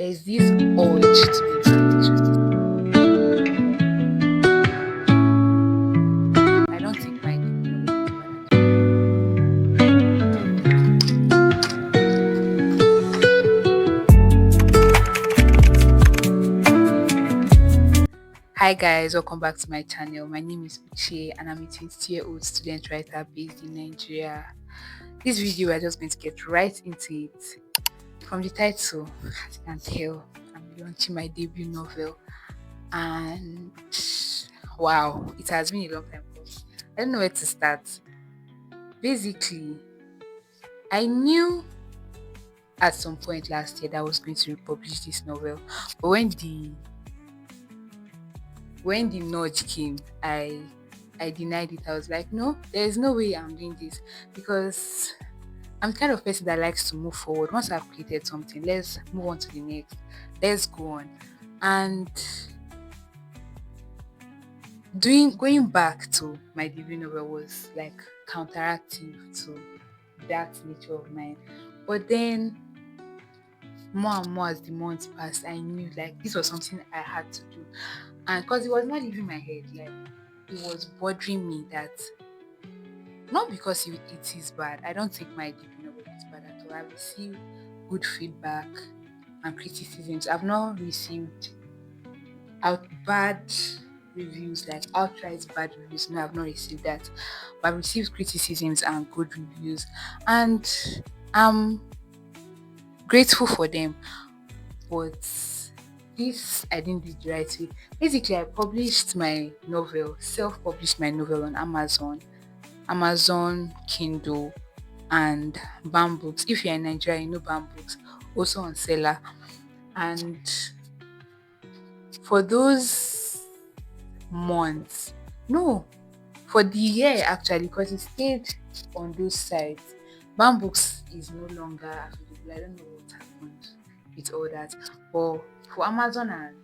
there's this urge to be perfectionist. I don't think my development is bad at all. Hi guys, welcome back to my channel. My name is Uche and I'm a 22-year-old student writer based in Nigeria. This video, we're just going to get right into it. From the title, as you can tell, I'm launching my debut novel, and wow, it has been a long time. I don't know where to start. Basically, I knew at some point last year that I was going to republish this novel, but when the nudge came, I denied it. I was like, no, there's no way I'm doing this, because I'm the kind of person that likes to move forward. Once I've created something, let's move on to the next. Let's go on. And going back to my debut novel was like counteractive to that nature of mine. But then more and more as the months passed, I knew like this was something I had to do. And because it was not leaving my head, like it was bothering me that not because it is bad. I don't think my debut novel is bad at all. I've received good feedback and criticisms. I've not received out bad reviews, like outright bad reviews. No, I've not received that. But I've received criticisms and good reviews. And I'm grateful for them. But this I didn't do it the right way. Basically, I published my novel, self-published my novel on Amazon Kindle, and Bambooks. If you're in Nigeria, you know Bambooks. Also on Seller. And for those months, no, for the year actually, because it stayed on those sites. Bambooks is no longer available. I don't know what happened with all that. But for Amazon and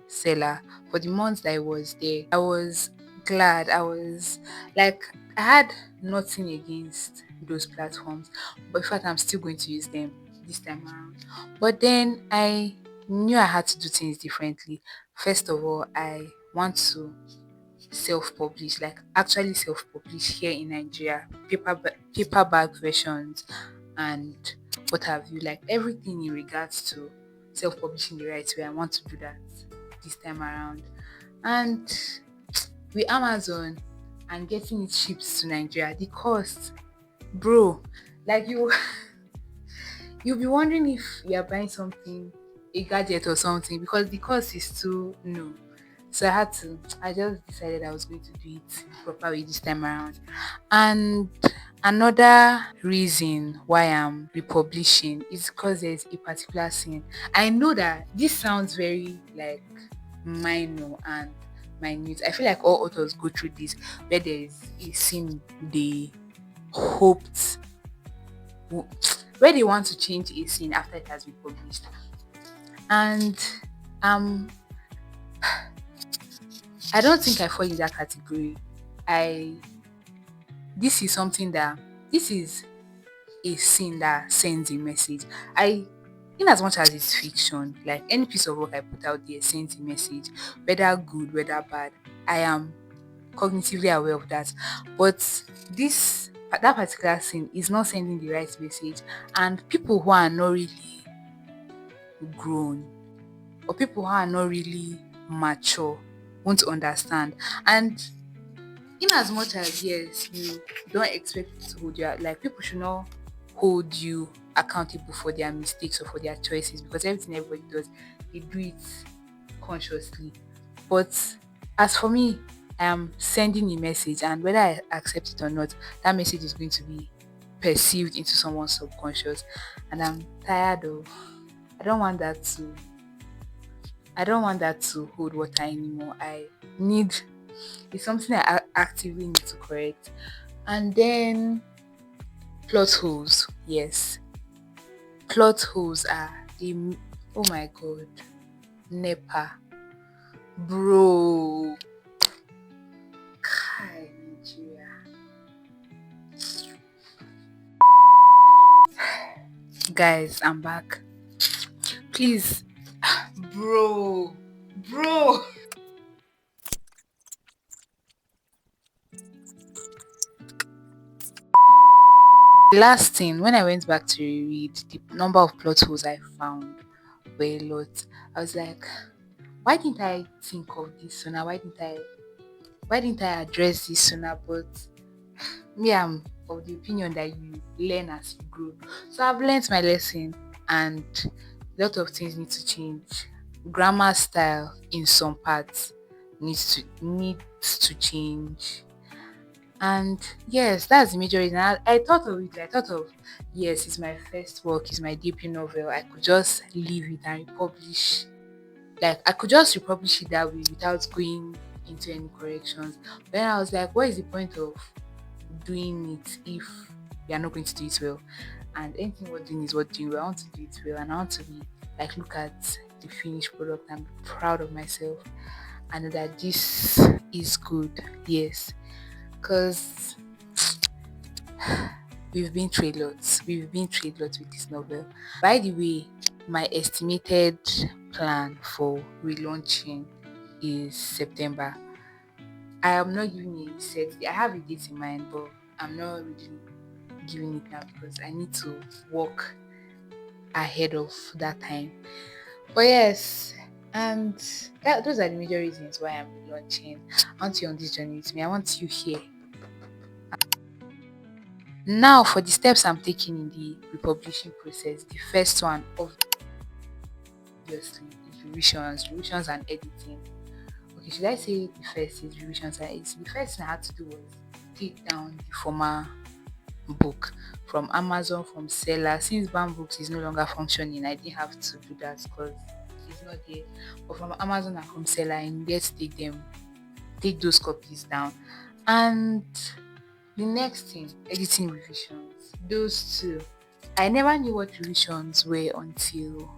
Seller, for the months that I was there, I was glad. I was like, I had nothing against those platforms, but in fact I'm still going to use them this time around. But then I knew I had to do things differently. First of all, I want to self-publish, like actually self-publish here in Nigeria, paperback versions and what have you, like everything in regards to self-publishing the right way. I want to do that this time around. And with Amazon and getting it shipped to Nigeria, the cost, bro, like you'll be wondering if you're buying something, a gadget or something, because the cost is too no. So I just decided I was going to do it proper way this time around. And another reason why I'm republishing is because there's a particular scene. I know that this sounds very like minor and minute. I feel like all authors go through this, where there's a scene they hoped where they want to change a scene after it has been published. And um I don't think I fall in that category. I this is something that this is a scene that sends a message. In as much as it's fiction, like any piece of work I put out there sends a message, whether good, whether bad. I am cognitively aware of that. But that particular scene is not sending the right message, and people who are not really grown or people who are not really mature won't understand. And in as much as yes, you don't expect people to hold you, like people should not hold you accountable for their mistakes or for their choices, because everything everybody does, they do it consciously. But as for me, I am sending a message, and whether I accept it or not, that message is going to be perceived into someone's subconscious. And I'm tired of I don't want that to I don't want that to hold water anymore. Need it's something I actively need to correct. And then plot holes. Yes. Plot holes are oh my god. NEPA. Bro. Kai, Nigeria. Guys, I'm back. Please, bro. Last thing, when I went back to read, the number of plot holes I found were a lot. I was like, why didn't I think of this sooner? Why didn't I address this sooner? But me, I'm of the opinion that you learn as you grow. So I've learned my lesson, and a lot of things need to change. Grammar style in some parts needs to change. And yes, that's the major reason. I thought of it. I thought of, yes, it's my first work, it's my debut novel. I could just leave it and republish. Like I could just republish it that way without going into any corrections. Then I was like, what is the point of doing it if you're not going to do it well? And anything we're doing is what doing well. I want to do it well, and I want to be like, look at the finished product and be proud of myself. I know that this is good. Yes, because we've been through a lot. We've been through a lot with this novel. By the way, my estimated plan for relaunching is September. I am not giving a set. I have a date in mind, but I'm not really giving it now because I need to work ahead of that time. But yes, and those are the major reasons why I'm relaunching. I want you on this journey with me. I want you here. Now, for the steps I'm taking in the republishing process, the first one, obviously, is revisions and editing. Okay, should I say the first is revisions and editing? The first thing I had to do was take down the former book from Amazon, from seller. Since Books is no longer functioning, I didn't have to do that because it's not there. But from Amazon and from seller, I needed to take those copies down. And the next thing, editing revisions. Those two. I never knew what revisions were until,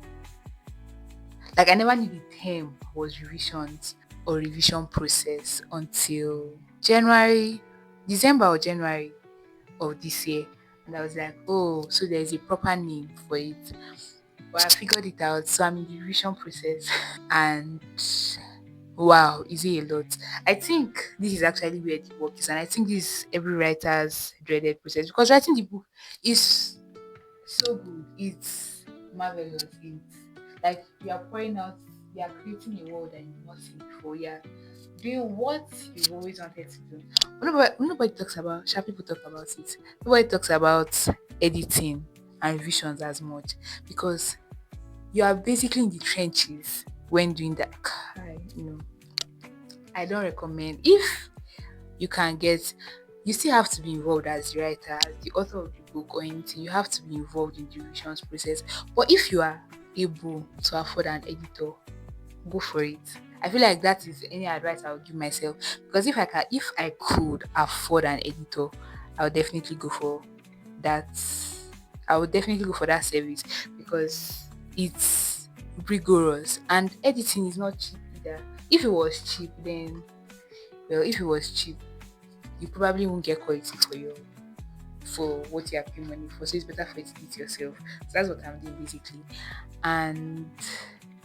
like, I never knew the term was revisions or revision process until December or January of this year. And I was like, oh, so there's a proper name for it. But I figured it out. So I'm in the revision process. And wow, is it a lot? I think this is actually where the work is, and I think this is every writer's dreaded process because writing the book is so good. It's marvelous. It's like you are pouring out, you are creating a world that you've not seen before. Yeah, doing what you've always wanted to do. But nobody talks about. Sharp people talk about it. Nobody talks about editing and revisions as much because you are basically in the trenches when doing that. You know, I don't recommend. If you can get, you still have to be involved as the writer, as the author of the book or anything. You have to be involved in the revisions process. But if you are able to afford an editor, go for it. I feel like that is any advice I would give myself because if I could afford an editor, I would definitely go for that. I would definitely go for that service because it's rigorous and editing is not cheap either. If it was cheap, then well, if it was cheap, you probably won't get quality for what you are paying money for. So it's better for you to do it yourself. So that's what I'm doing basically. And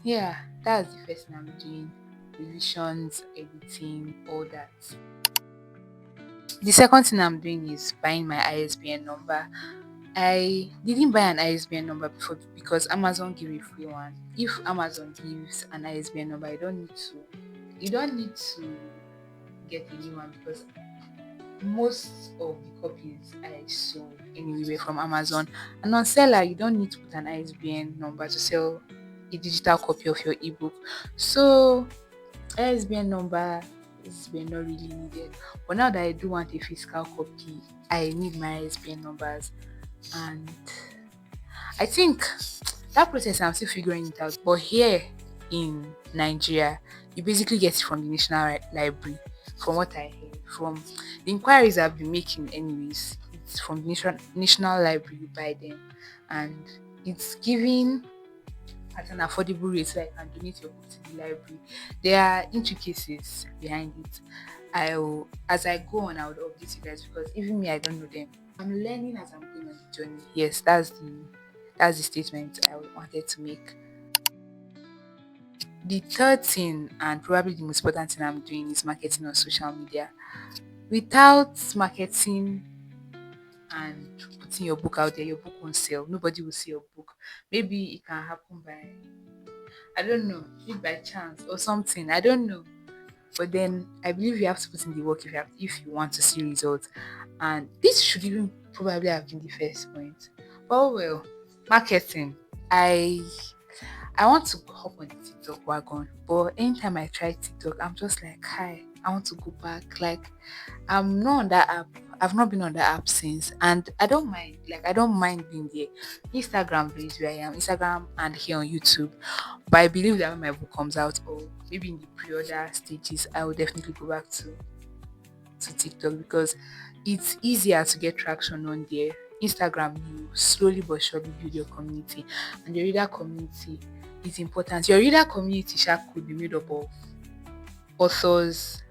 yeah, that's the first thing I'm doing. Revisions, editing, all that. The second thing I'm doing is buying my ISBN number. I didn't buy an ISBN number before because Amazon gave a free one. If Amazon gives an ISBN number, you don't need to get a new one because most of the copies I sold anyway were from Amazon. And on seller, you don't need to put an ISBN number to sell a digital copy of your ebook. So ISBN number were not really needed. But now that I do want a physical copy, I need my ISBN numbers. And I think that process I'm still figuring it out. But here in Nigeria, you basically get it from the National Library, from what I heard, from the inquiries I've been making, anyways. It's from the National Library, you buy them, and it's given at an affordable rate so I can donate your book to the library. There are intricacies behind it. As I go on, I would update you guys because even me, I don't know them. I'm learning as I'm going on the journey. Yes, that's the statement I wanted to make. The third thing, and probably the most important thing I'm doing, is marketing on social media. Without marketing and putting your book out there, your book won't sell. Nobody will see your book. Maybe it can happen by, I don't know, maybe by chance or something. I don't know. But then I believe you have to put in the work if you want to see results. And this should even probably have been the first point. But oh well, marketing. I I want to hop on the TikTok wagon, but anytime I try TikTok, I'm just like, hi, I want to go back. Like, I'm not on that app. I've not been on that app since, and I don't mind. Like, I don't mind being there. Instagram is where I am. Instagram and here on YouTube. But I believe that when my book comes out, or maybe in the pre-order stages, I will definitely go back to TikTok because it's easier to get traction on there. Instagram, you slowly but surely build your community, and your reader community is important. Your reader community could be made up of authors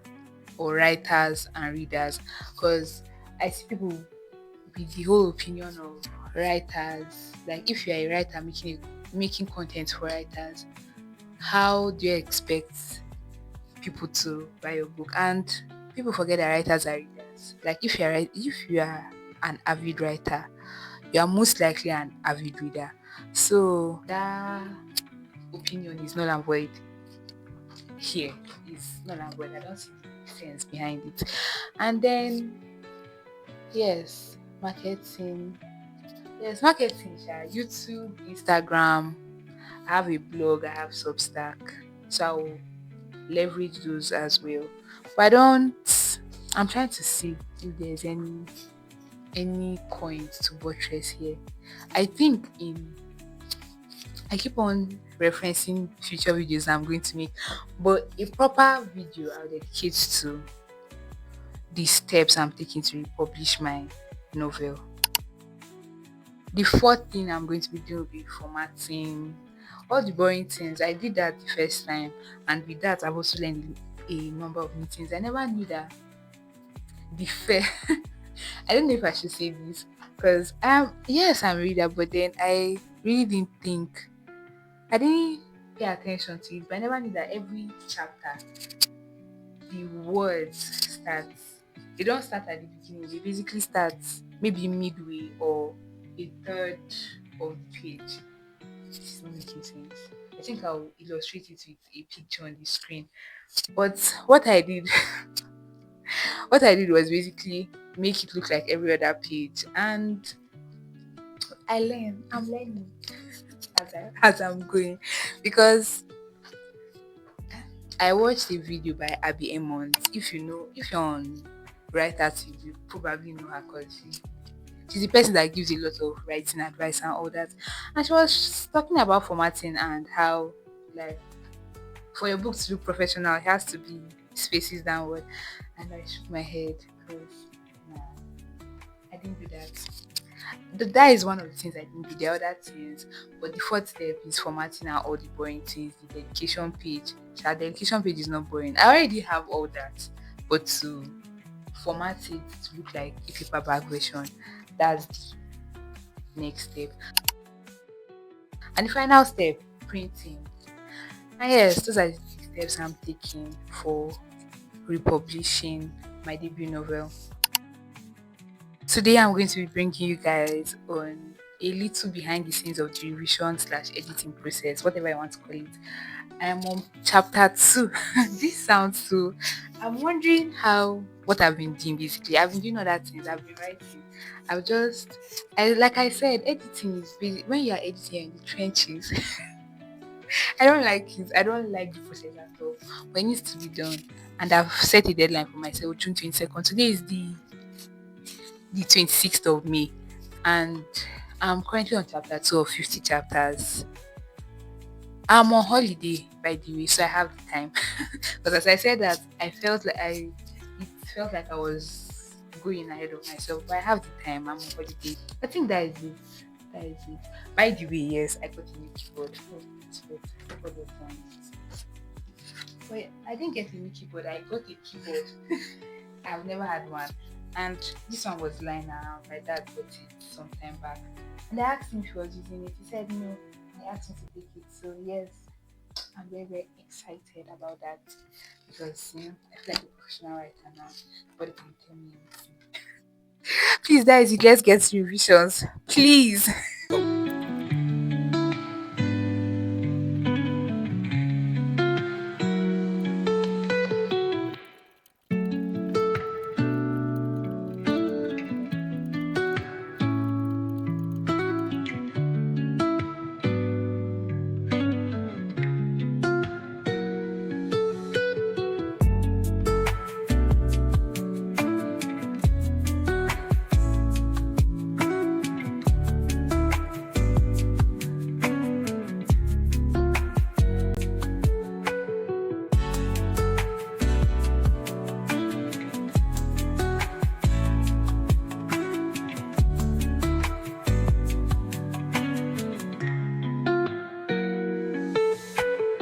or writers and readers, because I see people with the whole opinion of writers. Like, if you are a writer making content for writers, how do you expect people to buy your book? And people forget that writers are readers. Like, if you are an avid writer, you are most likely an avid reader. So that opinion is null and void here. Is null and void. I don't see the sense behind it. And then yes, marketing. Yes, marketing. YouTube, Instagram. I have a blog. I have Substack. So I will leverage those as well. But I don't. I'm trying to see if there's any coins to buttress here. I think in I keep on referencing future videos I'm going to make, but a proper video I'll dedicate to the steps I'm taking to republish my novel. The fourth thing I'm going to be doing will be formatting. All the boring things. I did that the first time, and with that I've also learned a number of new things. I never knew that the fair I don't know if I should say this, because yes, I'm a reader, but then I really didn't pay attention to it. But I never knew that every chapter the words start they don't start at the beginning, they basically start maybe midway or a third of the page. It's not making sense. I think I'll illustrate it with a picture on the screen. But what I did was basically make it look like every other page, and I'm learning as I'm going, because I watched a video by Abby Emmons. If you're on Writer TV, you probably know her, because she's the person that gives a lot of writing advice and all that. And she was talking about formatting and how, like, for your book to look professional, it has to be spaces downward. And I shook my head because nah, I didn't do that. That is one of the things I didn't do. The other things, but the fourth step is formatting out all the boring things. The dedication page. The dedication page is not boring. I already have all that, but to format it to look like a paperback version, that's the next step. And the final step, printing. And yes, those are the steps I'm taking for republishing my debut novel. Today I'm going to be bringing you guys on a little behind the scenes of the revision slash editing process, whatever I want to call it. I am on chapter 2. This sounds so. I'm wondering what I've been doing basically. I've been doing other things. I've been writing. Like I said, editing is busy. When you are editing in the trenches, I don't like it. I don't like the process at all. But it needs to be done. And I've set a deadline for myself, June 22nd. Today is the 26th of May, and I'm currently on chapter 2 of 50 chapters. I'm on holiday, by the way, so I have the time. Because as I said that, it felt like I was going ahead of myself, but I have the time. I'm on holiday. I think that is it. That is it. By the way, yes, I got a new keyboard. Oh, it's good. Keyboard was nice. Wait, I didn't get a new keyboard. I got a keyboard. I've never had one. And this one was lying around. My dad got it some time back. And I asked him if he was using it. He said no. I asked him to take it. So yes, I'm I'm very, very excited about that because I feel like a professional writer now. Nobody can tell me anything. Please, guys, let's get to revisions. Please.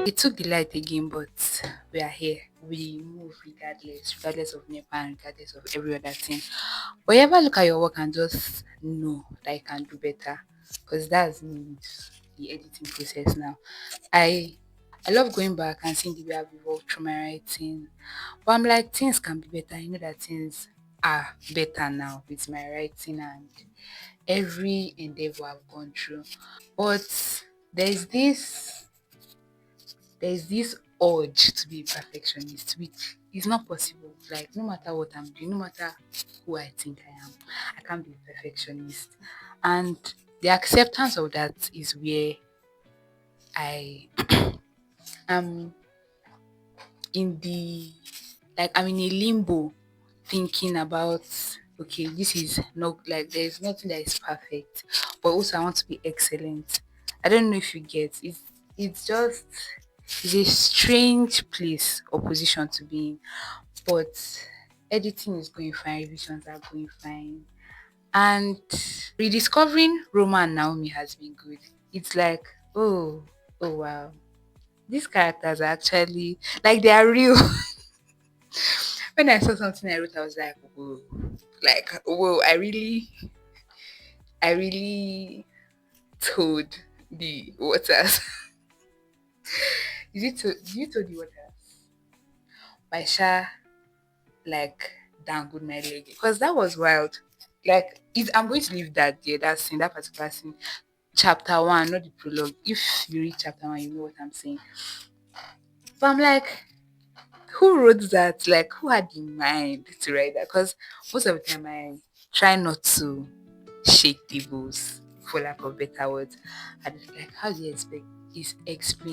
It took the light again, but we are here. We move regardless of NEPA and regardless of every other thing. But you ever look at your work and just know that you can do better? Because that's me with the editing process now. I I love going back and seeing the way I've evolved through my writing. But I'm like, things can be better. You know that things are better now with my writing and every endeavor I've gone through. But there's this there's this urge to be a perfectionist, which is not possible. Like no matter what I'm doing, no matter who I think I am, I can't be a perfectionist. And the acceptance of that is where I am in the I'm in a limbo thinking about okay, this is not like there's nothing that is perfect, but also I want to be excellent. I don't know if you get it's just it's a strange place or position to be in. But editing is going fine, revisions are going fine. And rediscovering Roma and Naomi has been good. It's like, oh wow. These characters are actually like they are real. When I saw something I wrote, I was like, whoa. Like, whoa, I really told the waters. Did you told the waters? By Sha like dangled my leg. Because that was wild. Like I'm going to leave that there, that scene, that particular scene. Chapter one, not the prologue. If you read chapter one, you know what I'm saying. But I'm like, who wrote that? Like, who had the mind to write that? Because most of the time I try not to shake tables, for lack of better words. I just like, how do you explain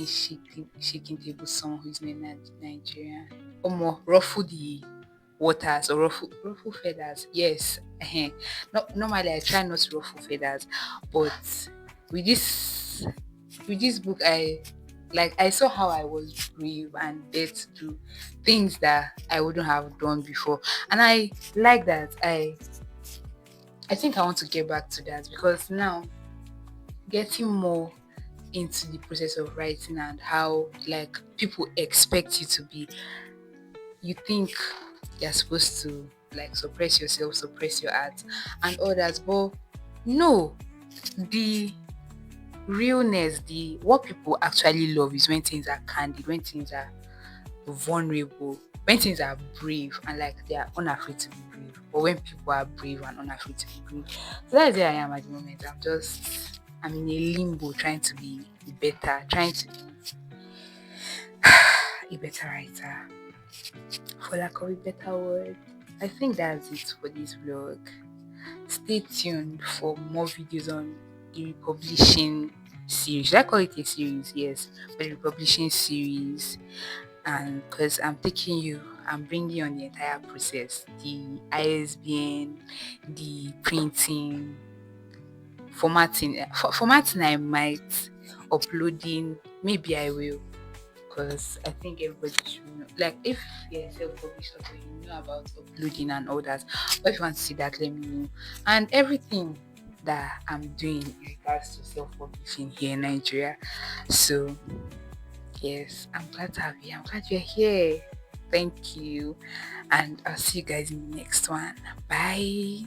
shaking tables someone who's not Nigerian? Or more ruffle the waters or ruffle feathers. Yes. Not normally I try not to ruffle feathers, but with this with this book I saw how I was brave and dared to do things that I wouldn't have done before. And I like that. I think I want to get back to that because now getting more into the process of writing and how like people expect you to be, you think you're supposed to like suppress yourself, suppress your art and others, but no, the realness, the what people actually love is when things are candid, when things are vulnerable, when things are brave and like they are unafraid to be brave, or when people are brave and unafraid to be brave. So that's where I am at the moment. I'm in a limbo trying to be better, trying to be a better writer, for lack of a better word. I think that's it for this vlog. Stay tuned for more videos on the republishing series. Should I call it a series? Yes, but the republishing series. And because I'm bringing you on the entire process, the ISBN, the printing, formatting I might, uploading, maybe I will, because I think everybody should know. Like if you're a self-published author, you know about uploading and all that. But if you want to see that, let me know. And everything that I'm doing in regards to self-publishing here in Nigeria. So yes, I'm glad to have you. I'm glad you're here. Thank you. And I'll see you guys in the next one. Bye.